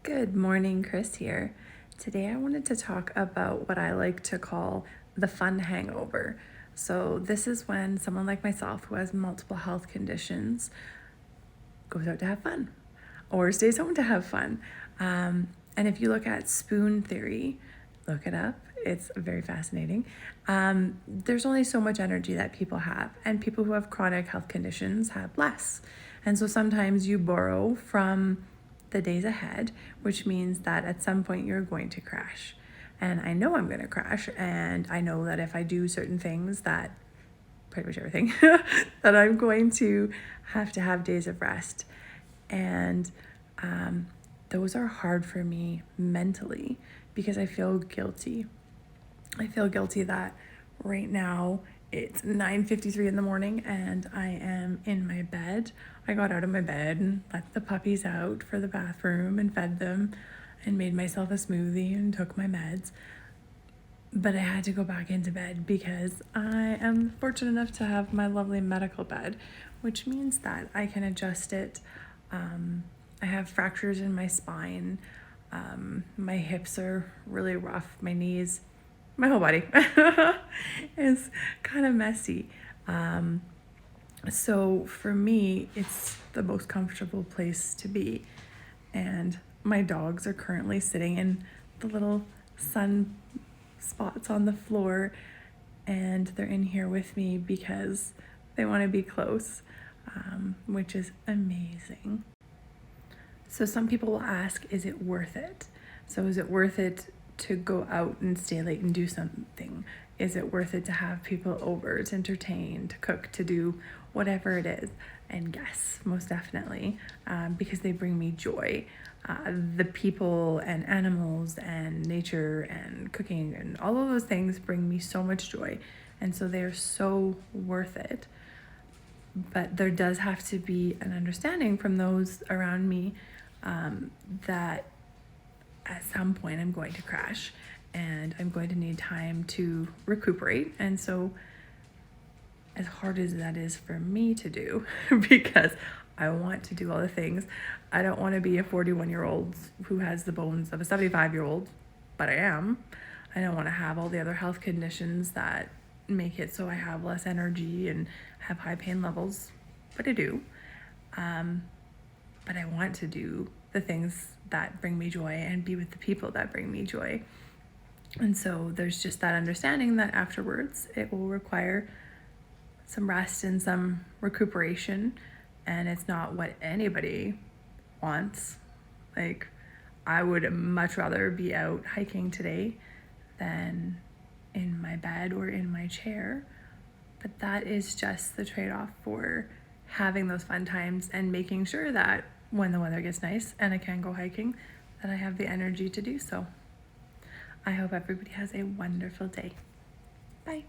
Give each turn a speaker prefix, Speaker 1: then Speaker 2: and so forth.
Speaker 1: Good morning, Chris here. Today I wanted to talk about what I like to call the fun hangover. So, this is when someone like myself who has multiple health conditions goes out to have fun or stays home to have fun. And if you look at spoon theory, look it up. It's very fascinating. There's only so much energy that people have, and people who have chronic health conditions have less. And so sometimes you borrow from the days ahead, which means that at some point you're going to crash. And I know I'm going to crash, and I know that if I do certain things, that pretty much everything, that I'm going to have days of rest. And those are hard for me mentally because I feel guilty. I feel guilty that right now it's 9:53 in the morning and I am in my bed. I got out of my bed and let the puppies out for the bathroom and fed them and made myself a smoothie and took my meds. But I had to go back into bed because I am fortunate enough to have my lovely medical bed, which means that I can adjust it. I have fractures in my spine. My hips are really rough. My knees, my whole body is kind of messy. So for me, it's the most comfortable place to be. And my dogs are currently sitting in the little sun spots on the floor, and they're in here with me because they want to be close, which is amazing. So some people will ask, is it worth it? So is it worth it to go out and stay late and do something? Is it worth it to have people over, to entertain, to cook, to do whatever it is? And yes, most definitely, because they bring me joy. The people and animals and nature and cooking and all of those things bring me so much joy. And so they're so worth it. But there does have to be an understanding from those around me that at some point I'm going to crash and I'm going to need time to recuperate. And so as hard as that is for me to do, because I want to do all the things, I don't want to be a 41-year-old who has the bones of a 75-year-old, but I am. I don't want to have all the other health conditions that make it so I have less energy and have high pain levels, but I do. But I want to do the things that bring me joy and be with the people that bring me joy. And so there's just that understanding that afterwards it will require some rest and some recuperation, and it's not what anybody wants. Like, I would much rather be out hiking today than in my bed or in my chair, but that is just the trade-off for having those fun times and making sure that when the weather gets nice and I can go hiking, that I have the energy to do so. I hope everybody has a wonderful day. Bye.